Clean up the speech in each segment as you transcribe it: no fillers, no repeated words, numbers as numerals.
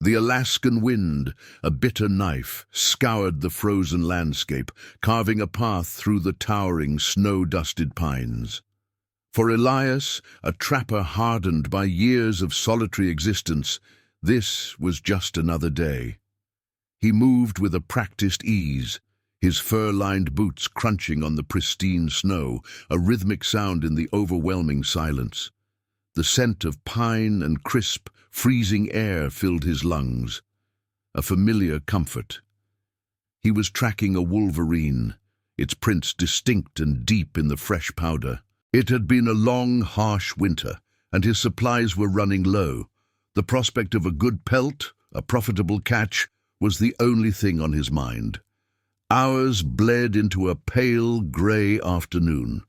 The Alaskan wind, a bitter knife, scoured the frozen landscape, carving a path through the towering, snow-dusted pines. For Elias, a trapper hardened by years of solitary existence, this was just another day. He moved with a practiced ease, his fur-lined boots crunching on the pristine snow, a rhythmic sound in the overwhelming silence. The scent of pine and crisp, freezing air filled his lungs, a familiar comfort. He was tracking a wolverine, its prints distinct and deep in the fresh powder. It had been a long, harsh winter, and his supplies were running low. The prospect of a good pelt, a profitable catch, was the only thing on his mind. Hours bled into a pale, grey afternoon.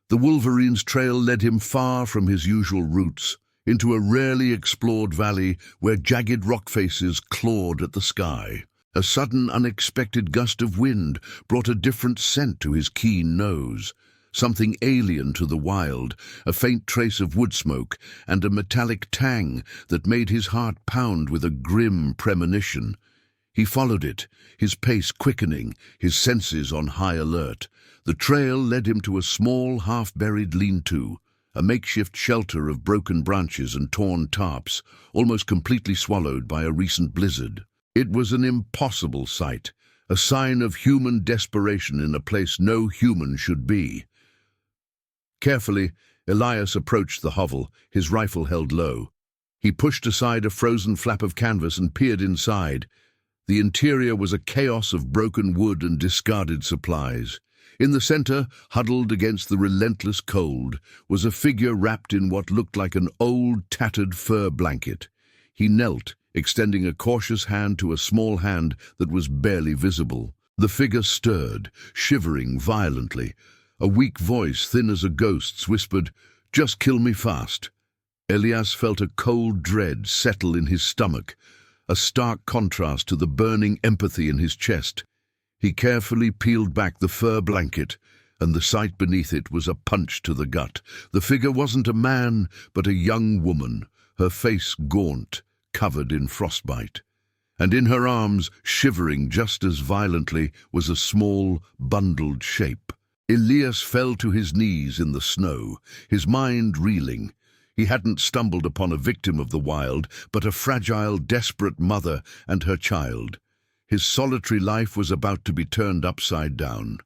The wolverine's trail led him far from his usual routes, into a rarely explored valley where jagged rock faces clawed at the sky. A sudden, unexpected gust of wind brought a different scent to his keen nose, something alien to the wild, a faint trace of wood smoke, and a metallic tang that made his heart pound with a grim premonition. He followed it, his pace quickening, his senses on high alert. The trail led him to a small, half-buried lean-to, a makeshift shelter of broken branches and torn tarps, almost completely swallowed by a recent blizzard. It was an impossible sight, a sign of human desperation in a place no human should be. Carefully, Elias approached the hovel, his rifle held low. He pushed aside a frozen flap of canvas and peered inside. The interior was a chaos of broken wood and discarded supplies. In the center, huddled against the relentless cold, was a figure wrapped in what looked like an old, tattered fur blanket. He knelt, extending a cautious hand to a small hand that was barely visible. The figure stirred, shivering violently. A weak voice, thin as a ghost's, whispered, "Just kill me fast." Elias felt a cold dread settle in his stomach, a stark contrast to the burning empathy in his chest. He carefully peeled back the fur blanket, and the sight beneath it was a punch to the gut. The figure wasn't a man, but a young woman, her face gaunt, covered in frostbite. And in her arms, shivering just as violently, was a small, bundled shape. Elias fell to his knees in the snow, his mind reeling. He hadn't stumbled upon a victim of the wild, but a fragile, desperate mother and her child. His solitary life was about to be turned upside down.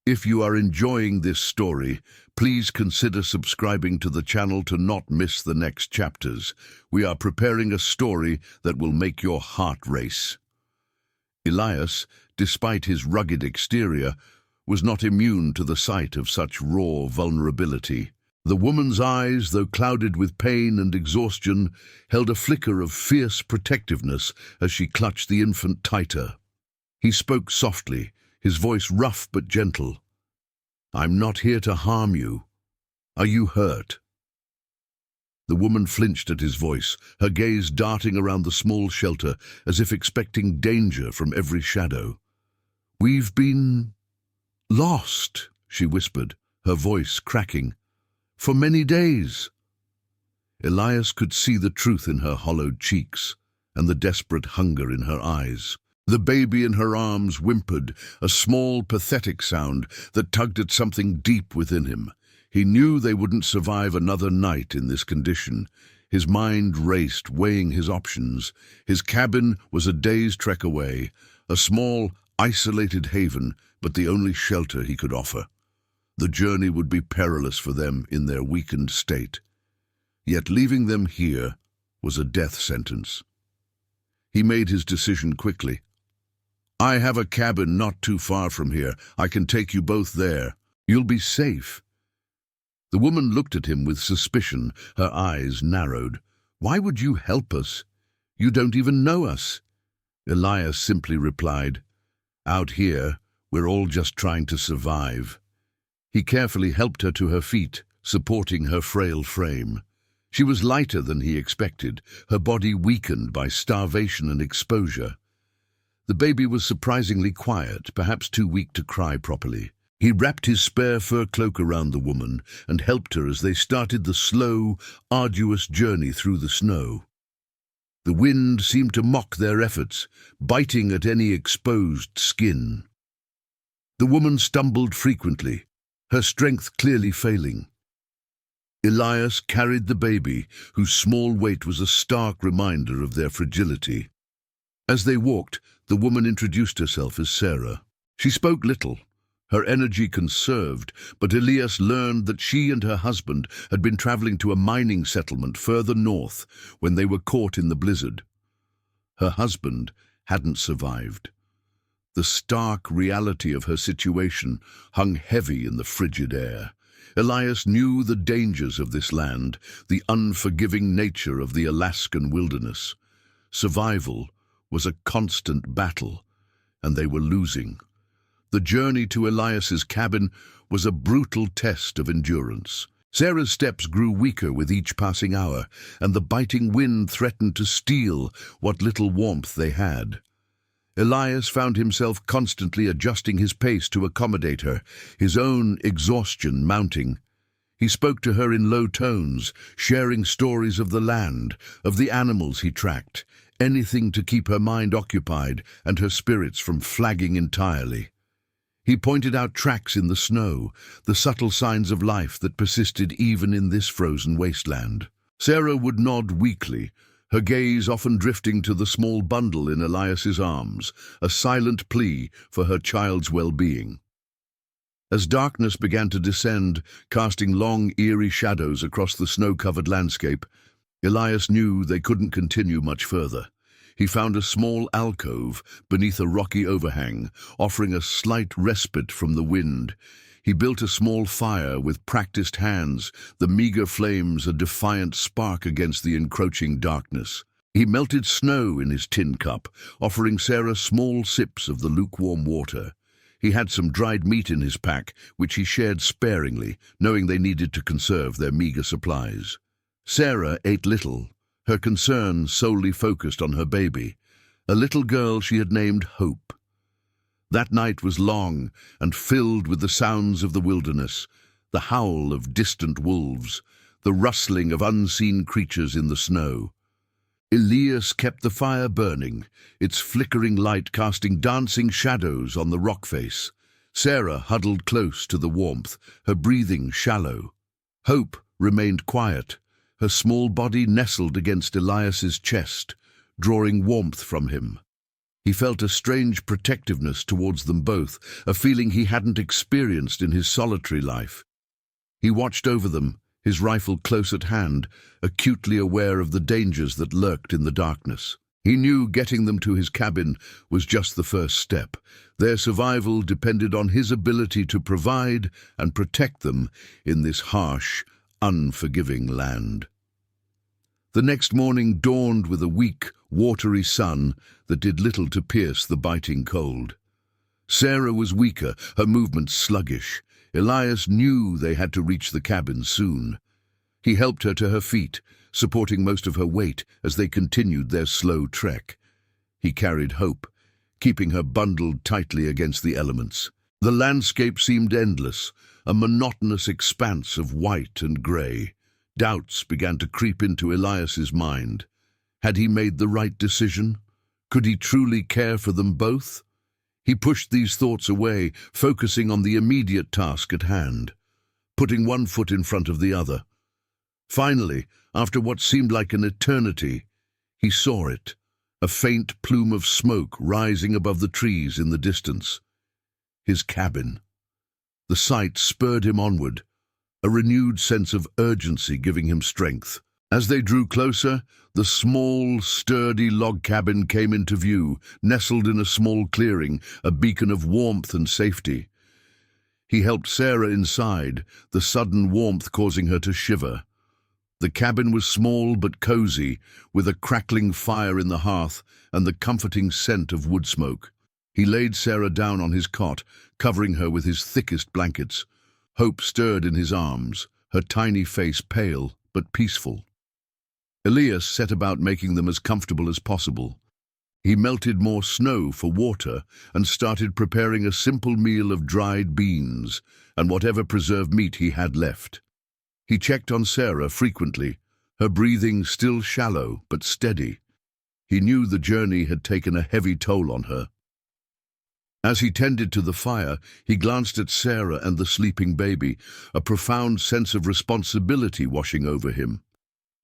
If you are enjoying this story, please consider subscribing to the channel to not miss the next chapters. We are preparing a story that will make your heart race. Elias, despite his rugged exterior, was not immune to the sight of such raw vulnerability. The woman's eyes, though clouded with pain and exhaustion, held a flicker of fierce protectiveness as she clutched the infant tighter. He spoke softly, his voice rough but gentle. "I'm not here to harm you. Are you hurt?" The woman flinched at his voice, her gaze darting around the small shelter as if expecting danger from every shadow. "We've been lost," she whispered, her voice cracking. "For many days." Elias could see the truth in her hollowed cheeks and the desperate hunger in her eyes. The baby in her arms whimpered, a small, pathetic sound that tugged at something deep within him. He knew they wouldn't survive another night in this condition. His mind raced, weighing his options. His cabin was a day's trek away, a small, isolated haven, but the only shelter he could offer. The journey would be perilous for them in their weakened state. Yet leaving them here was a death sentence. He made his decision quickly. "I have a cabin not too far from here. I can take you both there. You'll be safe." The woman looked at him with suspicion, her eyes narrowed. "Why would you help us? You don't even know us." Elias simply replied, "Out here, we're all just trying to survive." He carefully helped her to her feet, supporting her frail frame. She was lighter than he expected, her body weakened by starvation and exposure. The baby was surprisingly quiet, perhaps too weak to cry properly. He wrapped his spare fur cloak around the woman and helped her as they started the slow, arduous journey through the snow. The wind seemed to mock their efforts, biting at any exposed skin. The woman stumbled frequently, her strength clearly failing. Elias carried the baby, whose small weight was a stark reminder of their fragility. As they walked, the woman introduced herself as Sarah. She spoke little, her energy conserved, but Elias learned that she and her husband had been traveling to a mining settlement further north when they were caught in the blizzard. Her husband hadn't survived. The stark reality of her situation hung heavy in the frigid air. Elias knew the dangers of this land, the unforgiving nature of the Alaskan wilderness. Survival was a constant battle, and they were losing. The journey to Elias's cabin was a brutal test of endurance. Sarah's steps grew weaker with each passing hour, and the biting wind threatened to steal what little warmth they had. Elias found himself constantly adjusting his pace to accommodate her, his own exhaustion mounting. He spoke to her in low tones, sharing stories of the land, of the animals he tracked, anything to keep her mind occupied and her spirits from flagging entirely. He pointed out tracks in the snow, the subtle signs of life that persisted even in this frozen wasteland. Sarah would nod weakly, her gaze often drifting to the small bundle in Elias's arms, a silent plea for her child's well-being. As darkness began to descend, casting long, eerie shadows across the snow-covered landscape, Elias knew they couldn't continue much further. He found a small alcove beneath a rocky overhang, offering a slight respite from the wind. He built a small fire with practiced hands, the meager flames a defiant spark against the encroaching darkness. He melted snow in his tin cup, offering Sarah small sips of the lukewarm water. He had some dried meat in his pack, which he shared sparingly, knowing they needed to conserve their meager supplies. Sarah ate little, her concern solely focused on her baby, a little girl she had named Hope. That night was long and filled with the sounds of the wilderness, the howl of distant wolves, the rustling of unseen creatures in the snow. Elias kept the fire burning, its flickering light casting dancing shadows on the rock face. Sarah huddled close to the warmth, her breathing shallow. Hope remained quiet, her small body nestled against Elias's chest, drawing warmth from him. He felt a strange protectiveness towards them both, a feeling he hadn't experienced in his solitary life. He watched over them, his rifle close at hand, acutely aware of the dangers that lurked in the darkness. He knew getting them to his cabin was just the first step. Their survival depended on his ability to provide and protect them in this harsh, unforgiving land. The next morning dawned with a weak, watery sun that did little to pierce the biting cold. Sarah was weaker, her movements sluggish. Elias knew they had to reach the cabin soon. He helped her to her feet, supporting most of her weight as they continued their slow trek. He carried Hope, keeping her bundled tightly against the elements. The landscape seemed endless, a monotonous expanse of white and grey. Doubts began to creep into Elias's mind. Had he made the right decision? Could he truly care for them both? He pushed these thoughts away, focusing on the immediate task at hand, putting one foot in front of the other. Finally, after what seemed like an eternity, he saw it, a faint plume of smoke rising above the trees in the distance. His cabin. The sight spurred him onward, a renewed sense of urgency giving him strength. As they drew closer, the small, sturdy log cabin came into view, nestled in a small clearing, a beacon of warmth and safety. He helped Sarah inside, the sudden warmth causing her to shiver. The cabin was small but cozy, with a crackling fire in the hearth and the comforting scent of wood smoke. He laid Sarah down on his cot, covering her with his thickest blankets. Hope stirred in his arms, her tiny face pale but peaceful. Elias set about making them as comfortable as possible. He melted more snow for water and started preparing a simple meal of dried beans and whatever preserved meat he had left. He checked on Sarah frequently, her breathing still shallow but steady. He knew the journey had taken a heavy toll on her. As he tended to the fire, he glanced at Sarah and the sleeping baby, a profound sense of responsibility washing over him.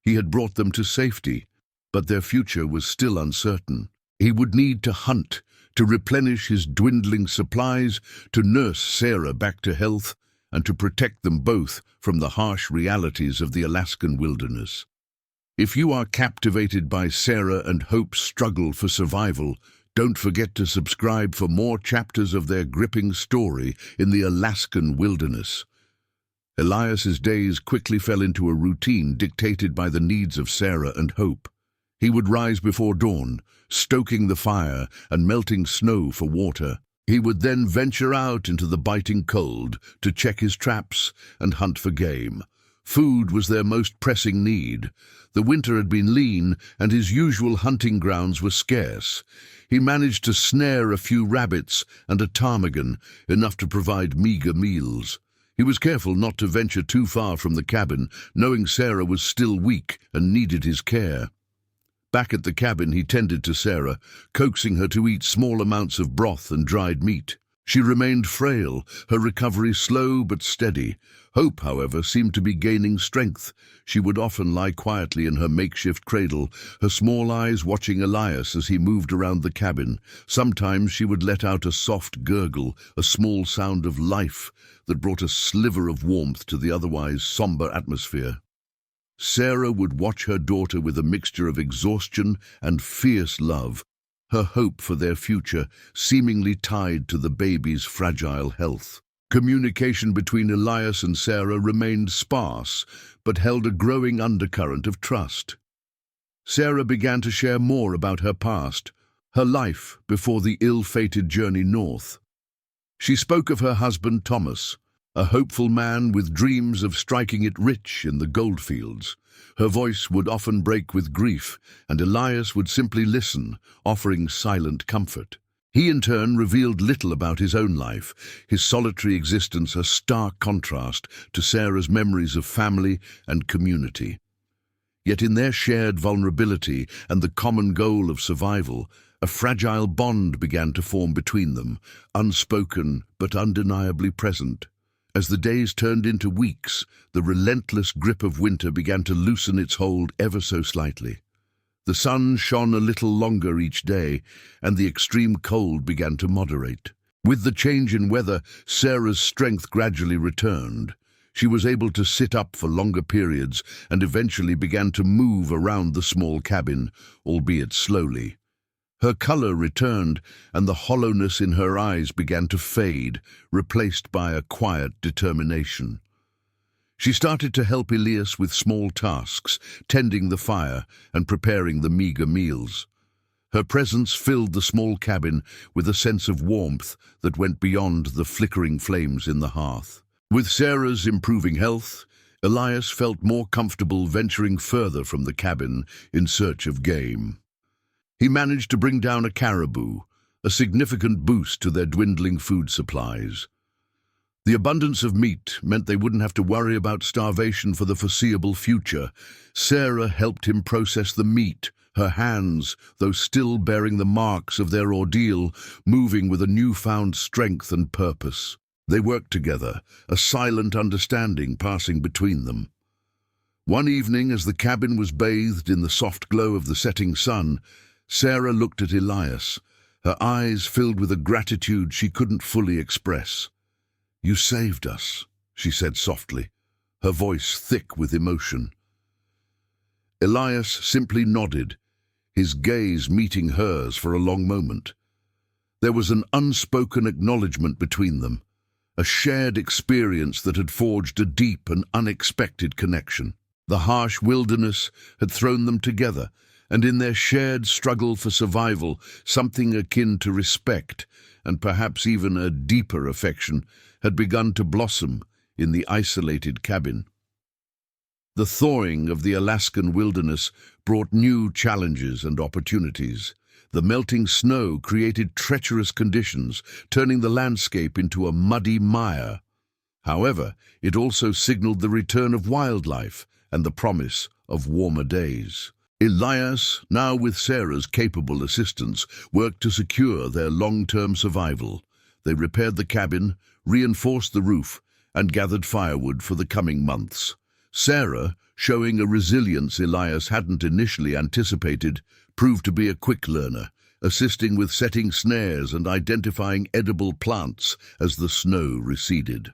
He had brought them to safety, but their future was still uncertain. He would need to hunt, to replenish his dwindling supplies, to nurse Sarah back to health, and to protect them both from the harsh realities of the Alaskan wilderness. If you are captivated by Sarah and Hope's struggle for survival, don't forget to subscribe for more chapters of their gripping story in the Alaskan wilderness. Elias's days quickly fell into a routine dictated by the needs of Sarah and Hope. He would rise before dawn, stoking the fire and melting snow for water. He would then venture out into the biting cold to check his traps and hunt for game. Food was their most pressing need. The winter had been lean, and his usual hunting grounds were scarce. He managed to snare a few rabbits and a ptarmigan, enough to provide meager meals. He was careful not to venture too far from the cabin, knowing Sarah was still weak and needed his care. Back at the cabin, he tended to Sarah, coaxing her to eat small amounts of broth and dried meat. She remained frail, her recovery slow but steady. Hope, however, seemed to be gaining strength. She would often lie quietly in her makeshift cradle, her small eyes watching Elias as he moved around the cabin. Sometimes she would let out a soft gurgle, a small sound of life that brought a sliver of warmth to the otherwise somber atmosphere. Sarah would watch her daughter with a mixture of exhaustion and fierce love, her hope for their future seemingly tied to the baby's fragile health. Communication between Elias and Sarah remained sparse, but held a growing undercurrent of trust. Sarah began to share more about her past, her life before the ill-fated journey north. She spoke of her husband Thomas, a hopeful man with dreams of striking it rich in the goldfields. Her voice would often break with grief, and Elias would simply listen, offering silent comfort. He in turn revealed little about his own life, his solitary existence a stark contrast to Sarah's memories of family and community. Yet in their shared vulnerability and the common goal of survival, a fragile bond began to form between them, unspoken but undeniably present. As the days turned into weeks, the relentless grip of winter began to loosen its hold ever so slightly. The sun shone a little longer each day, and the extreme cold began to moderate. With the change in weather, Sarah's strength gradually returned. She was able to sit up for longer periods and eventually began to move around the small cabin, albeit slowly. Her color returned, and the hollowness in her eyes began to fade, replaced by a quiet determination. She started to help Elias with small tasks, tending the fire and preparing the meager meals. Her presence filled the small cabin with a sense of warmth that went beyond the flickering flames in the hearth. With Sarah's improving health, Elias felt more comfortable venturing further from the cabin in search of game. He managed to bring down a caribou, a significant boost to their dwindling food supplies. The abundance of meat meant they wouldn't have to worry about starvation for the foreseeable future. Sarah helped him process the meat, her hands, though still bearing the marks of their ordeal, moving with a newfound strength and purpose. They worked together, a silent understanding passing between them. One evening, as the cabin was bathed in the soft glow of the setting sun, Sarah looked at Elias, her eyes filled with a gratitude she couldn't fully express. "You saved us," she said softly, her voice thick with emotion. Elias simply nodded, his gaze meeting hers for a long moment. There was an unspoken acknowledgement between them, a shared experience that had forged a deep and unexpected connection. The harsh wilderness had thrown them together, and in their shared struggle for survival, something akin to respect, and perhaps even a deeper affection, had begun to blossom in the isolated cabin. The thawing of the Alaskan wilderness brought new challenges and opportunities. The melting snow created treacherous conditions, turning the landscape into a muddy mire. However, it also signaled the return of wildlife and the promise of warmer days. Elias, now with Sarah's capable assistance, worked to secure their long-term survival. They repaired the cabin, reinforced the roof, and gathered firewood for the coming months. Sarah, showing a resilience Elias hadn't initially anticipated, proved to be a quick learner, assisting with setting snares and identifying edible plants as the snow receded.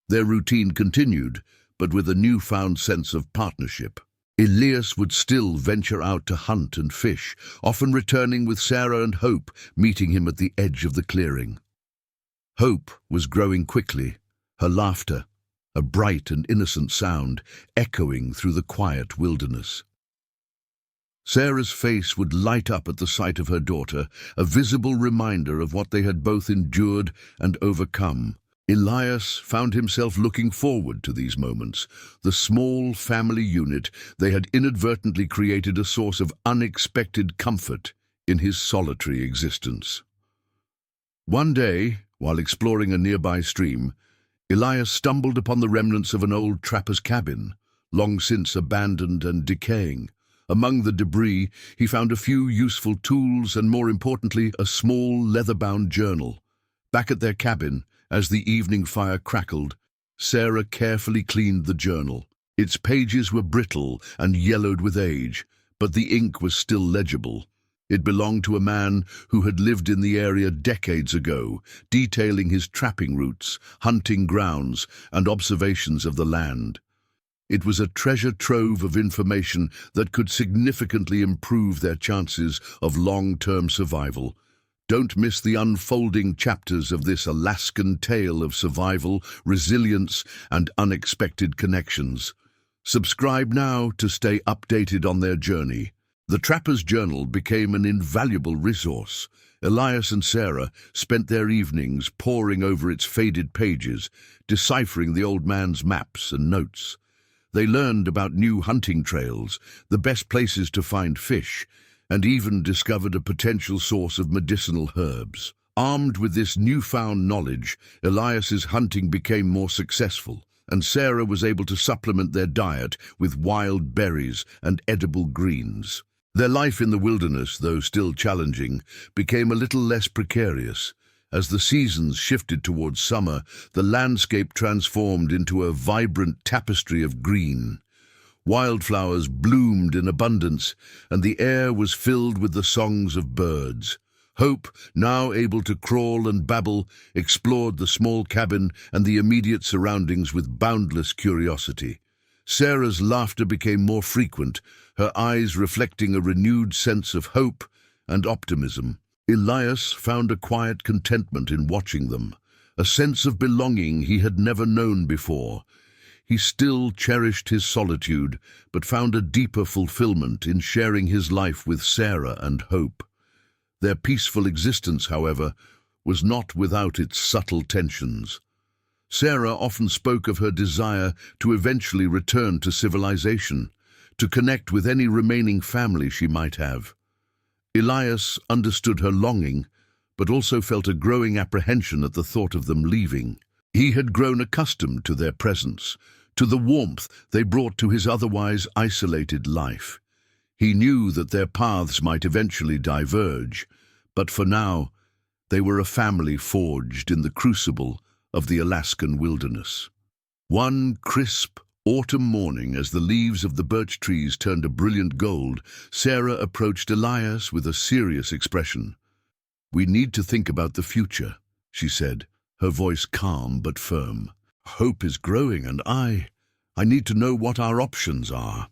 Their routine continued, but with a newfound sense of partnership. Elias would still venture out to hunt and fish, often returning with Sarah and Hope, meeting him at the edge of the clearing. Hope was growing quickly, her laughter, a bright and innocent sound, echoing through the quiet wilderness. Sarah's face would light up at the sight of her daughter, a visible reminder of what they had both endured and overcome. Elias found himself looking forward to these moments. The small family unit they had inadvertently created a source of unexpected comfort in his solitary existence. One day, while exploring a nearby stream, Elias stumbled upon the remnants of an old trapper's cabin, long since abandoned and decaying. Among the debris, he found a few useful tools and, more importantly, a small leather-bound journal. Back at their cabin, as the evening fire crackled, Sarah carefully cleaned the journal. Its pages were brittle and yellowed with age, but the ink was still legible. It belonged to a man who had lived in the area decades ago, detailing his trapping routes, hunting grounds, and observations of the land. It was a treasure trove of information that could significantly improve their chances of long-term survival. Don't miss the unfolding chapters of this Alaskan tale of survival, resilience, and unexpected connections. Subscribe now to stay updated on their journey. The Trapper's Journal became an invaluable resource. Elias and Sarah spent their evenings poring over its faded pages, deciphering the old man's maps and notes. They learned about new hunting trails, the best places to find fish, and even discovered a potential source of medicinal herbs. Armed with this newfound knowledge, Elias's hunting became more successful, and Sarah was able to supplement their diet with wild berries and edible greens. Their life in the wilderness, though still challenging, became a little less precarious. As the seasons shifted towards summer, the landscape transformed into a vibrant tapestry of green. Wildflowers bloomed in abundance, and the air was filled with the songs of birds. Hope, now able to crawl and babble, explored the small cabin and the immediate surroundings with boundless curiosity. Sarah's laughter became more frequent, her eyes reflecting a renewed sense of hope and optimism. Elias found a quiet contentment in watching them, a sense of belonging he had never known before. He still cherished his solitude, but found a deeper fulfillment in sharing his life with Sarah and Hope. Their peaceful existence, however, was not without its subtle tensions. Sarah often spoke of her desire to eventually return to civilization, to connect with any remaining family she might have. Elias understood her longing, but also felt a growing apprehension at the thought of them leaving. He had grown accustomed to their presence, to the warmth they brought to his otherwise isolated life. He knew that their paths might eventually diverge, but for now, they were a family forged in the crucible of the Alaskan wilderness. One crisp autumn morning, as the leaves of the birch trees turned a brilliant gold, Sarah approached Elias with a serious expression. "We need to think about the future," she said, her voice calm but firm. "Hope is growing, and I need to know what our options are."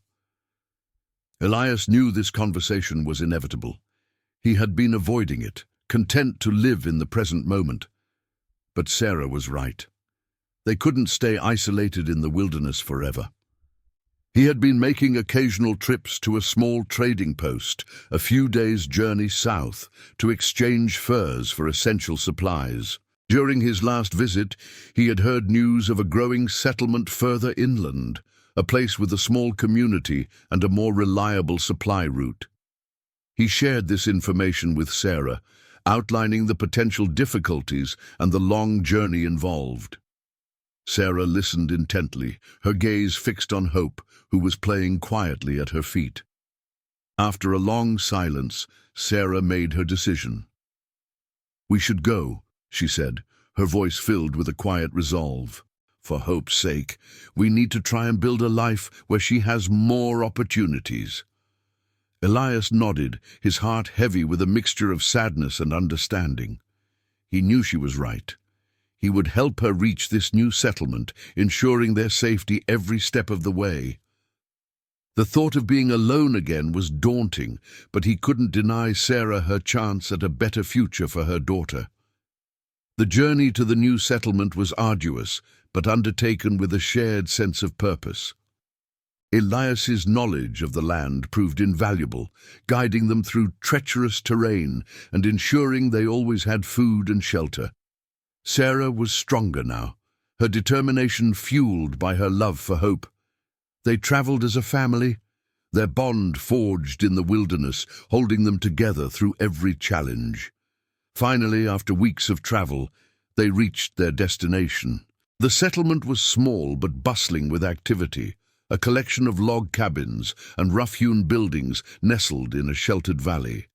Elias knew this conversation was inevitable. He had been avoiding it, content to live in the present moment. But Sarah was right. They couldn't stay isolated in the wilderness forever. He had been making occasional trips to a small trading post, a few days' journey south, to exchange furs for essential supplies. During his last visit, he had heard news of a growing settlement further inland, a place with a small community and a more reliable supply route. He shared this information with Sarah, outlining the potential difficulties and the long journey involved. Sarah listened intently, her gaze fixed on Hope, who was playing quietly at her feet. After a long silence, Sarah made her decision. "We should go," she said, her voice filled with a quiet resolve. "For Hope's sake, we need to try and build a life where she has more opportunities." Elias nodded, his heart heavy with a mixture of sadness and understanding. He knew she was right. He would help her reach this new settlement, ensuring their safety every step of the way. The thought of being alone again was daunting, but he couldn't deny Sarah her chance at a better future for her daughter. The journey to the new settlement was arduous, but undertaken with a shared sense of purpose. Elias's knowledge of the land proved invaluable, guiding them through treacherous terrain and ensuring they always had food and shelter. Sarah was stronger now, her determination fueled by her love for Hope. They traveled as a family, their bond forged in the wilderness, holding them together through every challenge. Finally, after weeks of travel, they reached their destination. The settlement was small but bustling with activity, a collection of log cabins and rough-hewn buildings nestled in a sheltered valley.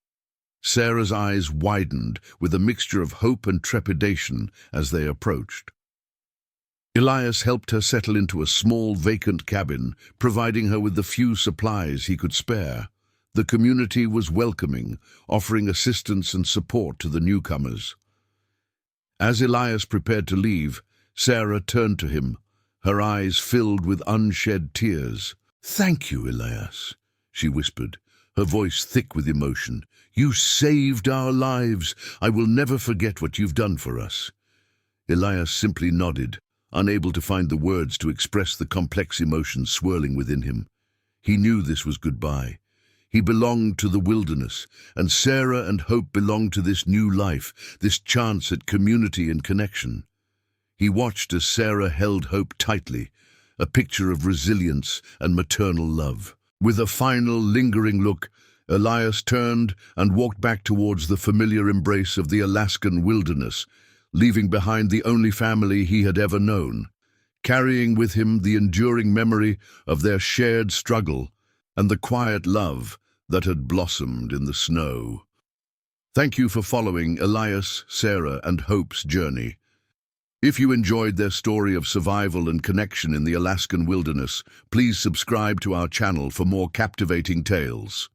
Sarah's eyes widened with a mixture of hope and trepidation as they approached. Elias helped her settle into a small, vacant cabin, providing her with the few supplies he could spare. The community was welcoming, offering assistance and support to the newcomers. As Elias prepared to leave, Sarah turned to him, her eyes filled with unshed tears. "Thank you, Elias," she whispered, her voice thick with emotion. "You saved our lives. I will never forget what you've done for us." Elias simply nodded, unable to find the words to express the complex emotions swirling within him. He knew this was goodbye. He belonged to the wilderness, and Sarah and Hope belonged to this new life, this chance at community and connection. He watched as Sarah held Hope tightly, a picture of resilience and maternal love. With a final, lingering look, Elias turned and walked back towards the familiar embrace of the Alaskan wilderness, leaving behind the only family he had ever known, carrying with him the enduring memory of their shared struggle and the quiet love that had blossomed in the snow. Thank you for following Elias, Sarah, and Hope's journey. If you enjoyed their story of survival and connection in the Alaskan wilderness, please subscribe to our channel for more captivating tales.